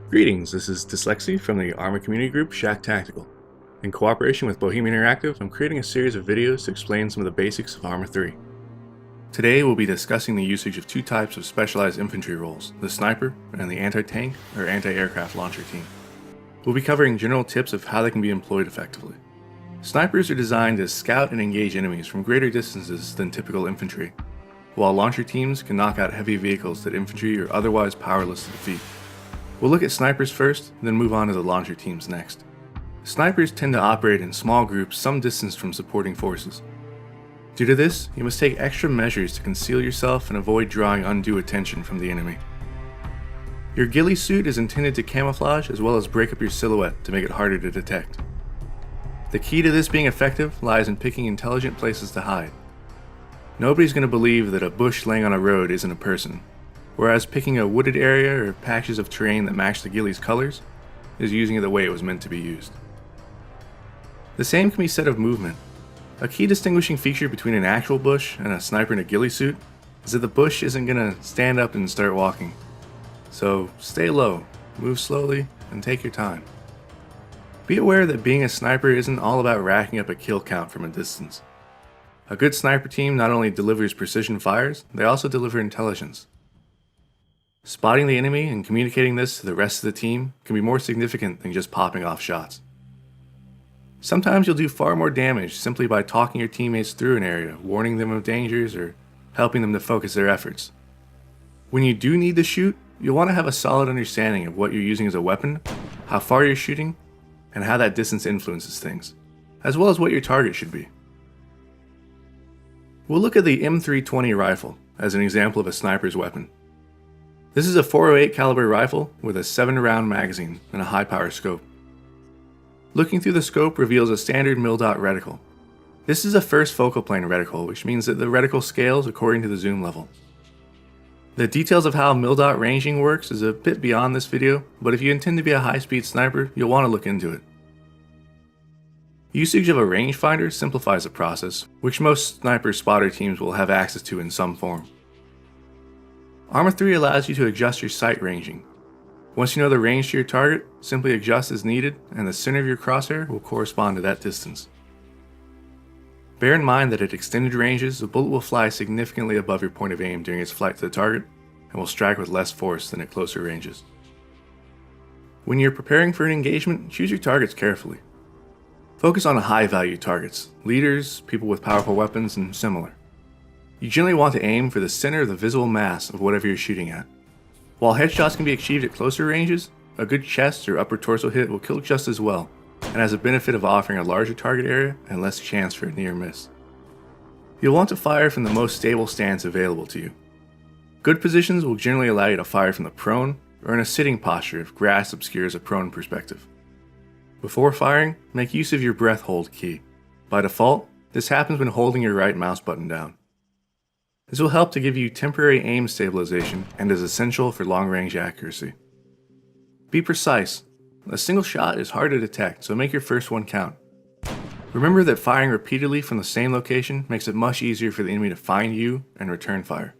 Greetings, this is Dyslexy from the Arma community group Shack Tactical. In cooperation with Bohemia Interactive, I'm creating a series of videos to explain some of the basics of Arma 3. Today we'll be discussing the usage of two types of specialized infantry roles, the sniper and the anti-tank or anti-aircraft launcher team. We'll be covering general tips of how they can be employed effectively. Snipers are designed to scout and engage enemies from greater distances than typical infantry, while launcher teams can knock out heavy vehicles that infantry are otherwise powerless to defeat. We'll look at snipers first, then move on to the launcher teams next. Snipers tend to operate in small groups some distance from supporting forces. Due to this, you must take extra measures to conceal yourself and avoid drawing undue attention from the enemy. Your ghillie suit is intended to camouflage as well as break up your silhouette to make it harder to detect. The key to this being effective lies in picking intelligent places to hide. Nobody's going to believe that a bush laying on a road isn't a person, whereas picking a wooded area or patches of terrain that match the ghillie's colors is using it the way it was meant to be used. The same can be said of movement. A key distinguishing feature between an actual bush and a sniper in a ghillie suit is that the bush isn't going to stand up and start walking. So stay low, move slowly, and take your time. Be aware that being a sniper isn't all about racking up a kill count from a distance. A good sniper team not only delivers precision fires, they also deliver intelligence. Spotting the enemy and communicating this to the rest of the team can be more significant than just popping off shots. Sometimes you'll do far more damage simply by talking your teammates through an area, warning them of dangers, or helping them to focus their efforts. When you do need to shoot, you'll want to have a solid understanding of what you're using as a weapon, how far you're shooting, and how that distance influences things, as well as what your target should be. We'll look at the M320 rifle as an example of a sniper's weapon. This is a .408 caliber rifle with a 7-round magazine and a high-power scope. Looking through the scope reveals a standard mil-dot reticle. This is a first focal plane reticle, which means that the reticle scales according to the zoom level. The details of how mil-dot ranging works is a bit beyond this video, but if you intend to be a high-speed sniper, you'll want to look into it. Usage of a rangefinder simplifies the process, which most sniper spotter teams will have access to in some form. Arma 3 allows you to adjust your sight ranging. Once you know the range to your target, simply adjust as needed and the center of your crosshair will correspond to that distance. Bear in mind that at extended ranges, the bullet will fly significantly above your point of aim during its flight to the target and will strike with less force than at closer ranges. When you're preparing for an engagement, choose your targets carefully. Focus on high-value targets, leaders, people with powerful weapons, and similar. You generally want to aim for the center of the visible mass of whatever you're shooting at. While headshots can be achieved at closer ranges, a good chest or upper torso hit will kill just as well, and has a benefit of offering a larger target area and less chance for a near miss. You'll want to fire from the most stable stance available to you. Good positions will generally allow you to fire from the prone or in a sitting posture if grass obscures a prone perspective. Before firing, make use of your breath hold key. By default, this happens when holding your right mouse button down. This will help to give you temporary aim stabilization and is essential for long-range accuracy. Be precise. A single shot is hard to detect, so make your first one count. Remember that firing repeatedly from the same location makes it much easier for the enemy to find you and return fire.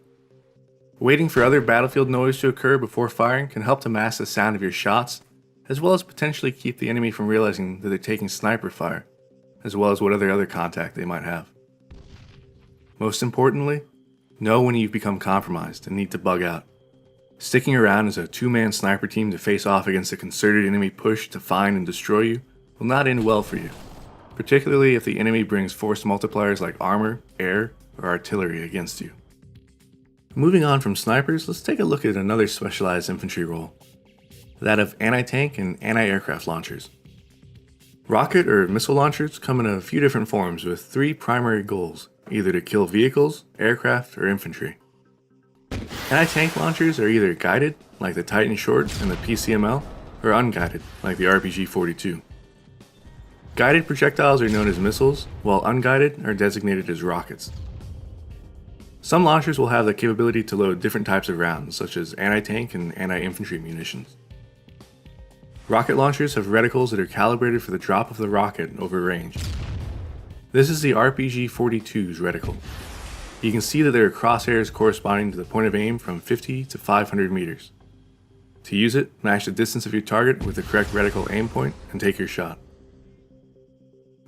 Waiting for other battlefield noise to occur before firing can help to mask the sound of your shots, as well as potentially keep the enemy from realizing that they're taking sniper fire, as well as what other contact they might have. Most importantly, know when you've become compromised and need to bug out. Sticking around as a two-man sniper team to face off against a concerted enemy push to find and destroy you will not end well for you, particularly if the enemy brings force multipliers like armor, air, or artillery against you. Moving on from snipers, let's take a look at another specialized infantry role, that of anti-tank and anti-aircraft launchers. Rocket or missile launchers come in a few different forms with three primary goals, either to kill vehicles, aircraft, or infantry. Anti-tank launchers are either guided, like the Titan Short and the PCML, or unguided, like the RPG-42. Guided projectiles are known as missiles, while unguided are designated as rockets. Some launchers will have the capability to load different types of rounds, such as anti-tank and anti-infantry munitions. Rocket launchers have reticles that are calibrated for the drop of the rocket over range. This is the RPG-42's reticle. You can see that there are crosshairs corresponding to the point of aim from 50 to 500 meters. To use it, match the distance of your target with the correct reticle aim point and take your shot.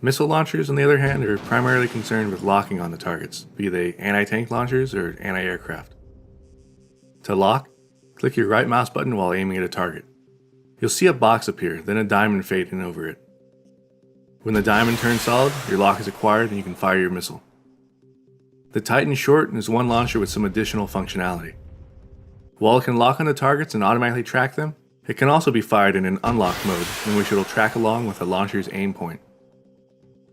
Missile launchers, on the other hand, are primarily concerned with locking on the targets, be they anti-tank launchers or anti-aircraft. To lock, click your right mouse button while aiming at a target. You'll see a box appear, then a diamond fade in over it. When the diamond turns solid, your lock is acquired and you can fire your missile. The Titan Short is one launcher with some additional functionality. While it can lock onto targets and automatically track them, it can also be fired in an unlocked mode, in which it will track along with the launcher's aim point.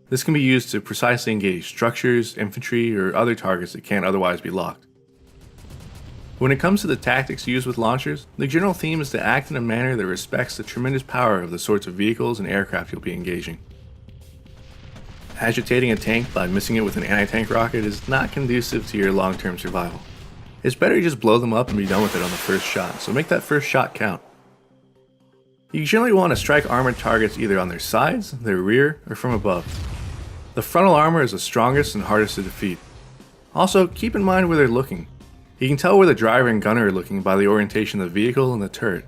This can be used to precisely engage structures, infantry, or other targets that can't otherwise be locked. When it comes to the tactics used with launchers, the general theme is to act in a manner that respects the tremendous power of the sorts of vehicles and aircraft you'll be engaging. Agitating a tank by missing it with an anti-tank rocket is not conducive to your long-term survival. It's better to just blow them up and be done with it on the first shot, so make that first shot count. You generally want to strike armored targets either on their sides, their rear, or from above. The frontal armor is the strongest and hardest to defeat. Also, keep in mind where they're looking. You can tell where the driver and gunner are looking by the orientation of the vehicle and the turret.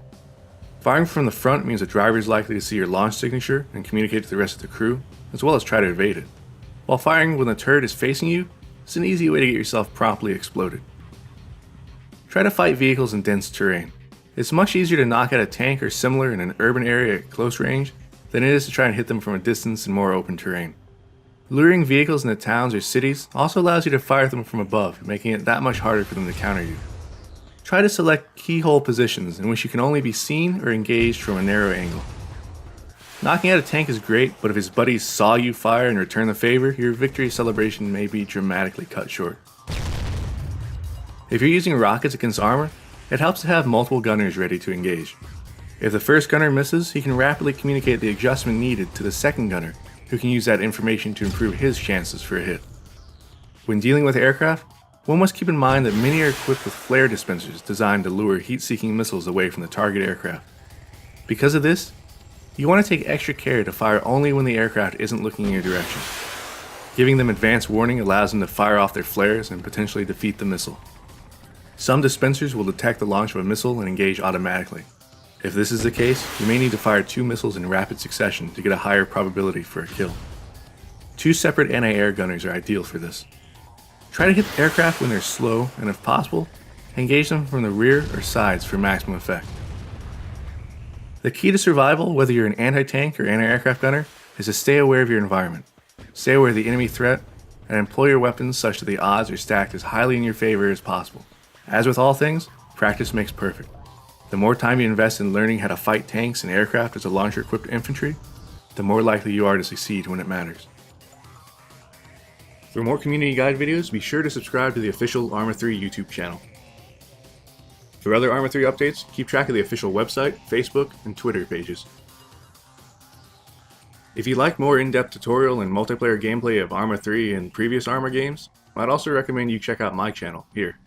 Firing from the front means the driver is likely to see your launch signature and communicate to the rest of the crew, as well as try to evade it. While firing when the turret is facing you, it's an easy way to get yourself promptly exploded. Try to fight vehicles in dense terrain. It's much easier to knock out a tank or similar in an urban area at close range than it is to try and hit them from a distance in more open terrain. Luring vehicles into towns or cities also allows you to fire them from above, making it that much harder for them to counter you. Try to select keyhole positions in which you can only be seen or engaged from a narrow angle. Knocking out a tank is great, but if his buddies saw you fire and return the favor, your victory celebration may be dramatically cut short. If you're using rockets against armor, it helps to have multiple gunners ready to engage. If the first gunner misses, he can rapidly communicate the adjustment needed to the second gunner, who can use that information to improve his chances for a hit. When dealing with aircraft, one must keep in mind that many are equipped with flare dispensers designed to lure heat-seeking missiles away from the target aircraft. Because of this, you want to take extra care to fire only when the aircraft isn't looking in your direction. Giving them advance warning allows them to fire off their flares and potentially defeat the missile. Some dispensers will detect the launch of a missile and engage automatically. If this is the case, you may need to fire 2 missiles in rapid succession to get a higher probability for a kill. 2 separate anti-air gunners are ideal for this. Try to hit the aircraft when they're slow, and if possible, engage them from the rear or sides for maximum effect. The key to survival, whether you're an anti-tank or anti-aircraft gunner, is to stay aware of your environment. Stay aware of the enemy threat, and employ your weapons such that the odds are stacked as highly in your favor as possible. As with all things, practice makes perfect. The more time you invest in learning how to fight tanks and aircraft as a launcher-equipped infantry, the more likely you are to succeed when it matters. For more community guide videos, be sure to subscribe to the official Arma 3 YouTube channel. For other Arma 3 updates, keep track of the official website, Facebook, and Twitter pages. If you'd like more in-depth tutorial and multiplayer gameplay of Arma 3 and previous Arma games, I'd also recommend you check out my channel here.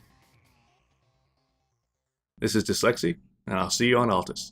This is Dyslexy, and I'll see you on Altus.